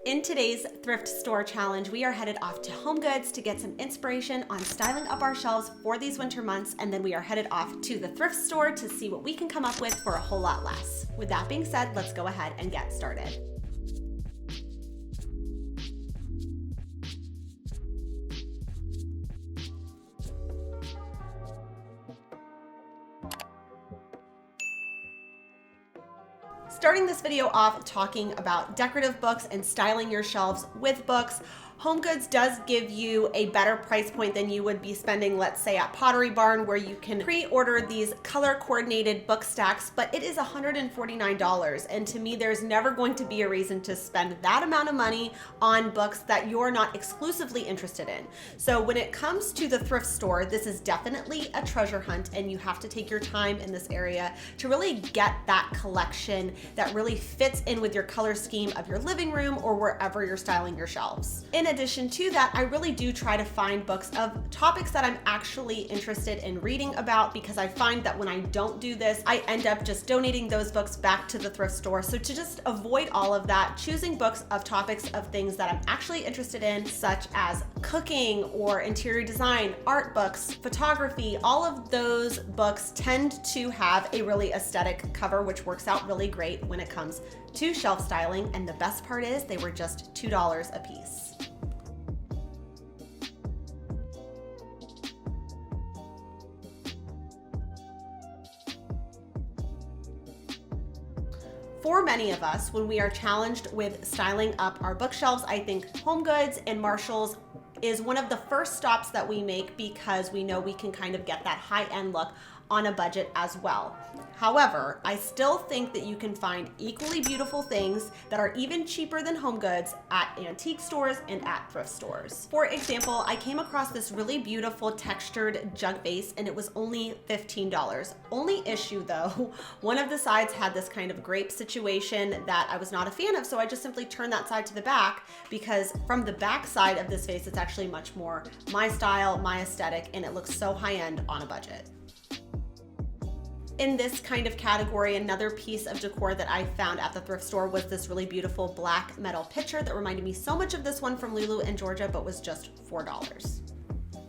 In today's thrift store challenge, we are headed off to HOMEGOODS to get some inspiration on styling up our shelves for these winter months, and then we are headed off to the thrift store to see what we can come up with for a whole lot less. With that being said, let's go ahead and get started. Starting this video off talking about decorative books and styling your shelves with books. HOMEGOODS does give you a better price point than you would be spending, let's say, at Pottery Barn, where you can pre-order these color-coordinated book stacks, but it is $149. And to me, there's never going to be a reason to spend that amount of money on books that you're not exclusively interested in. So when it comes to the thrift store, this is definitely a treasure hunt, and you have to take your time in this area to really get that collection that really fits in with your color scheme of your living room or wherever you're styling your shelves. In addition to that, I really do try to find books of topics that I'm actually interested in reading about, because I find that when I don't do this, I end up just donating those books back to the thrift store. So to just avoid all of that, choosing books of topics of things that I'm actually interested in, such as cooking or interior design, art books, photography, all of those books tend to have a really aesthetic cover, which works out really great when it comes to shelf styling. And the best part is they were just $2 a piece. For many of us, when we are challenged with styling up our bookshelves, I think HOMEGOODS and Marshalls is one of the first stops that we make, because we know we can kind of get that high-end look on a budget as well. However, I still think that you can find equally beautiful things that are even cheaper than HOMEGOODS at antique stores and at thrift stores. For example, I came across this really beautiful textured jug vase, and it was only $15. Only issue though, one of the sides had this kind of grape situation that I was not a fan of, so I just simply turned that side to the back, because from the back side of this vase, it's actually much more my style, my aesthetic, and it looks so high-end on a budget. In this kind of category, another piece of decor that I found at the thrift store was this really beautiful black metal pitcher that reminded me so much of this one from Lulu in Georgia, but was just $4.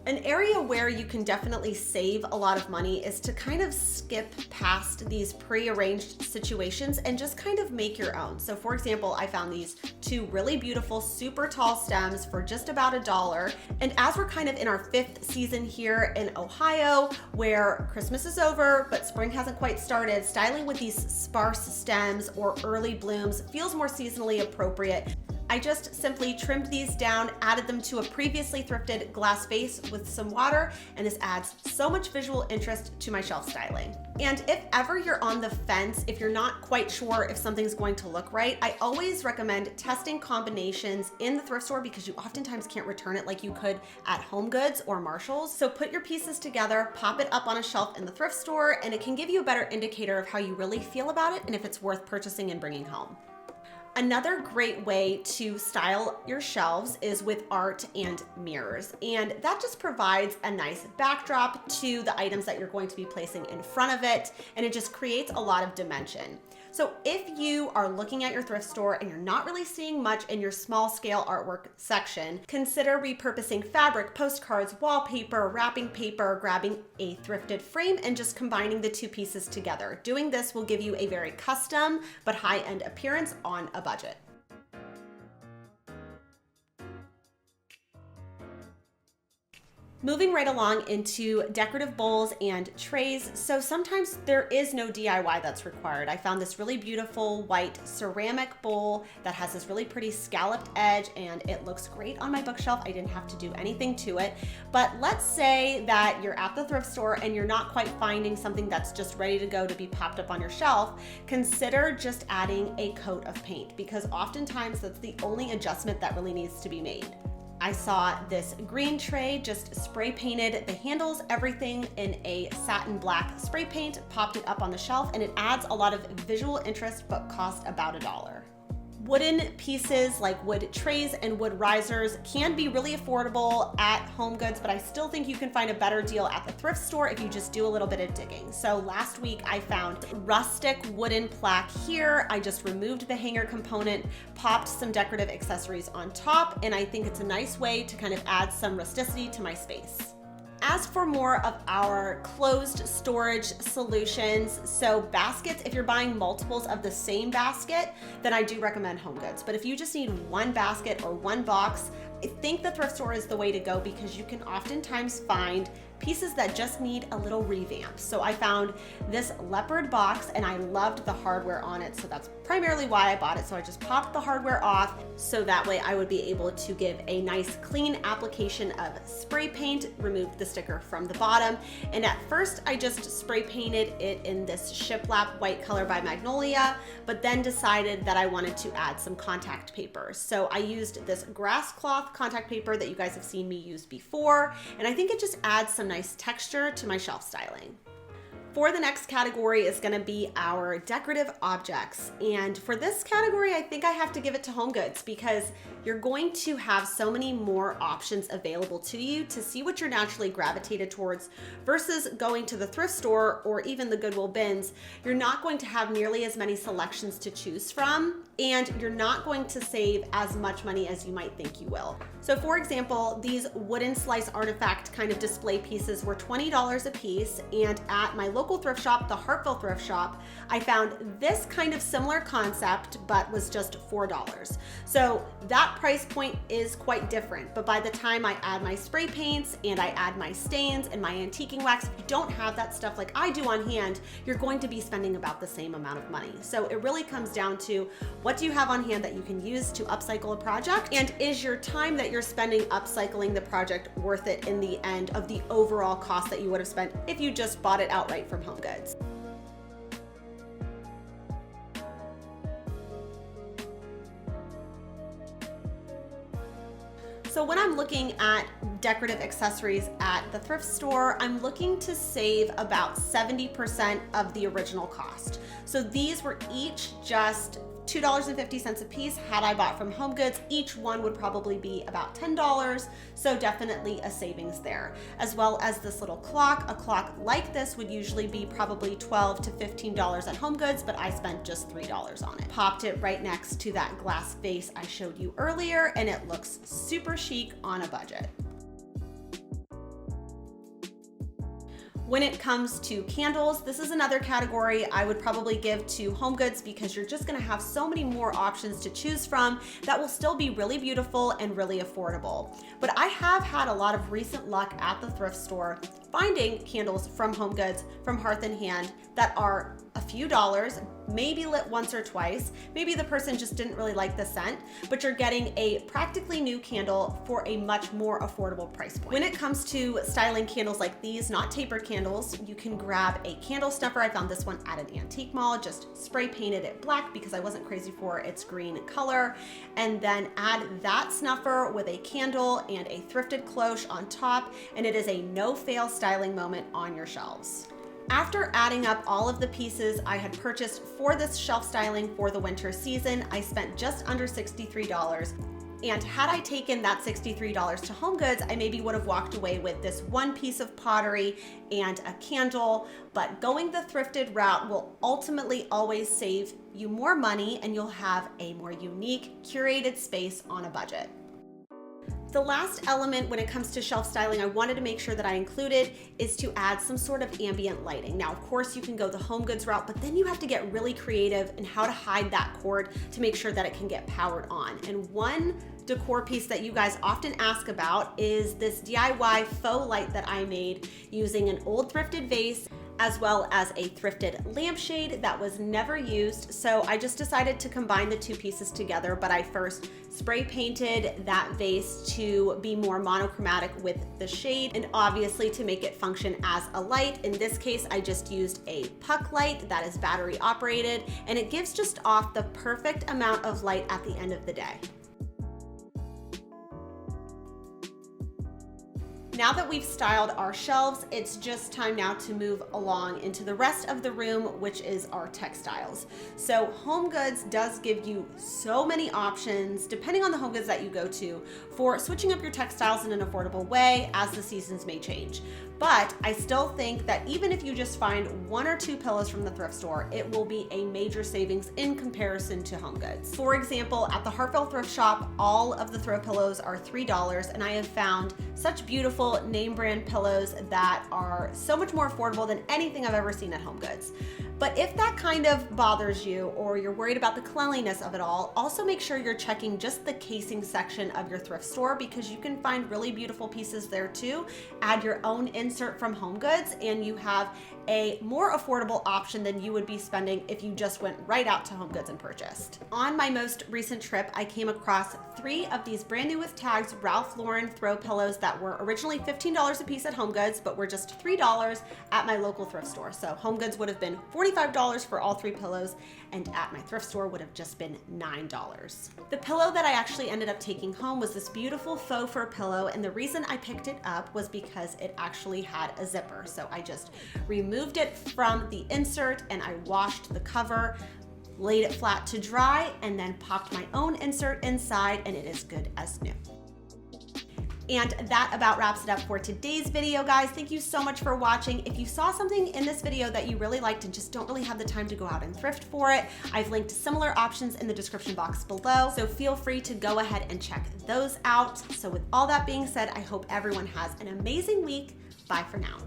An area where you can definitely save a lot of money is to kind of skip past these pre-arranged situations and just kind of make your own. So for example, I found these two really beautiful, super tall stems for just about $1. And as we're kind of in our 5th season here in Ohio, where Christmas is over, but spring hasn't quite started, styling with these sparse stems or early blooms feels more seasonally appropriate. I just simply trimmed these down, added them to a previously thrifted glass vase with some water, and this adds so much visual interest to my shelf styling. And if ever you're on the fence, if you're not quite sure if something's going to look right, I always recommend testing combinations in the thrift store, because you oftentimes can't return it like you could at HOMEGOODS or Marshalls. So put your pieces together, pop it up on a shelf in the thrift store, and it can give you a better indicator of how you really feel about it and if it's worth purchasing and bringing home. Another great way to style your shelves is with art and mirrors, and that just provides a nice backdrop to the items that you're going to be placing in front of it, and it just creates a lot of dimension. So if you are looking at your thrift store and you're not really seeing much in your small scale artwork section, consider repurposing fabric, postcards, wallpaper, wrapping paper, grabbing a thrifted frame, and just combining the two pieces together. Doing this will give you a very custom but high-end appearance on a budget. Moving right along into decorative bowls and trays. So sometimes there is no DIY that's required. I found this really beautiful white ceramic bowl that has this really pretty scalloped edge, and it looks great on my bookshelf. I didn't have to do anything to it. But let's say that you're at the thrift store and you're not quite finding something that's just ready to go to be popped up on your shelf. Consider just adding a coat of paint, because oftentimes that's the only adjustment that really needs to be made. I saw this green tray just spray painted the handles, everything in a satin black spray paint, popped it up on the shelf, and it adds a lot of visual interest but cost about $1. Wooden pieces like wood trays and wood risers can be really affordable at HomeGoods, but I still think you can find a better deal at the thrift store if you just do a little bit of digging. So last week I found rustic wooden plaque here. I just removed the hanger component, popped some decorative accessories on top, and I think it's a nice way to kind of add some rusticity to my space. As for more of our closed storage solutions, so baskets, if you're buying multiples of the same basket, then I do recommend HomeGoods. But if you just need one basket or one box, I think the thrift store is the way to go because you can oftentimes find pieces that just need a little revamp. So I found this leopard box and I loved the hardware on it. So that's primarily why I bought it. So I just popped the hardware off so that way I would be able to give a nice clean application of spray paint, removed the sticker from the bottom. And at first I just spray painted it in this shiplap white color by Magnolia, but then decided that I wanted to add some contact paper. So I used this grass cloth contact paper that you guys have seen me use before. And I think it just adds some nice texture to my shelf styling. For the next category is going to be our decorative objects. And for this category, I think I have to give it to HomeGoods because you're going to have so many more options available to you to see what you're naturally gravitated towards versus going to the thrift store or even the Goodwill bins. You're not going to have nearly as many selections to choose from, and you're not going to save as much money as you might think you will. So for example, these wooden slice artifact kind of display pieces were $20 a piece, and at my local thrift shop, the Hartville thrift shop, I found this kind of similar concept, but was just $4. So that price point is quite different, but by the time I add my spray paints and I add my stains and my antiquing wax, if you don't have that stuff like I do on hand, you're going to be spending about the same amount of money. So it really comes down to what do you have on hand that you can use to upcycle a project, and is your time that you're spending upcycling the project worth it in the end of the overall cost that you would have spent if you just bought it outright from HomeGoods. So when I'm looking at decorative accessories at the thrift store, I'm looking to save about 70% of the original cost. So these were each just $2.50 a piece. Had I bought from HomeGoods, each one would probably be about $10, so definitely a savings there. As well as this little clock. A clock like this would usually be probably $12 to $15 at HomeGoods, but I spent just $3 on it. Popped it right next to that glass vase I showed you earlier, and it looks super chic on a budget. When it comes to candles, this is another category I would probably give to HomeGoods because you're just gonna have so many more options to choose from that will still be really beautiful and really affordable. But I have had a lot of recent luck at the thrift store finding candles from HomeGoods, from Hearth and Hand, that are a few dollars, maybe lit once or twice. Maybe the person just didn't really like the scent, but you're getting a practically new candle for a much more affordable price point. When it comes to styling candles like these, not tapered candles, you can grab a candle stuffer. I found this one at an antique mall, just spray painted it black because I wasn't crazy for its green color, and then add that snuffer with a candle and a thrifted cloche on top, and it is a no-fail styling moment on your shelves. After adding up all of the pieces I had purchased for this shelf styling for the winter season, I spent just under $63. And had I taken that $63 to HomeGoods, I maybe would have walked away with this one piece of pottery and a candle, but going the thrifted route will ultimately always save you more money and you'll have a more unique, curated space on a budget. The last element when it comes to shelf styling I wanted to make sure that I included is to add some sort of ambient lighting. Now, of course, you can go the HomeGoods route, but then you have to get really creative in how to hide that cord to make sure that it can get powered on. And one decor piece that you guys often ask about is this DIY faux light that I made using an old thrifted vase as well as a thrifted lampshade that was never used. So I just decided to combine the two pieces together, but I first spray painted that vase to be more monochromatic with the shade and obviously to make it function as a light. In this case, I just used a puck light that is battery operated, and it gives just off the perfect amount of light at the end of the day. Now that we've styled our shelves, it's just time now to move along into the rest of the room, which is our textiles. So HOMEGOODS does give you so many options, depending on the HOMEGOODS that you go to, for switching up your textiles in an affordable way as the seasons may change. But I still think that even if you just find 1 or 2 pillows from the thrift store, it will be a major savings in comparison to HOMEGOODS. For example, at the Hartville thrift shop, all of the throw pillows are $3, and I have found such beautiful name brand pillows that are so much more affordable than anything I've ever seen at HOMEGOODS. But if that kind of bothers you, or you're worried about the cleanliness of it all, also make sure you're checking just the casing section of your thrift store, because you can find really beautiful pieces there too. Add your own insert from HOMEGOODS and you have a more affordable option than you would be spending if you just went right out to HOMEGOODS and purchased. On my most recent trip, I came across 3 of these brand new with tags Ralph Lauren throw pillows that were originally $15 a piece at HOMEGOODS, but were just $3 at my local thrift store. So HOMEGOODS would have been $45 for all 3 pillows, and at my thrift store would have just been $9. The pillow that I actually ended up taking home was this beautiful faux fur pillow, and the reason I picked it up was because it actually had a zipper. So I just removed it from the insert and I washed the cover, laid it flat to dry, and then popped my own insert inside, and it is good as new. And that about wraps it up for today's video, guys. Thank you so much for watching. If you saw something in this video that you really liked and just don't really have the time to go out and thrift for it, I've linked similar options in the description box below, so feel free to go ahead and check those out. So with all that being said, I hope everyone has an amazing week. Bye for now.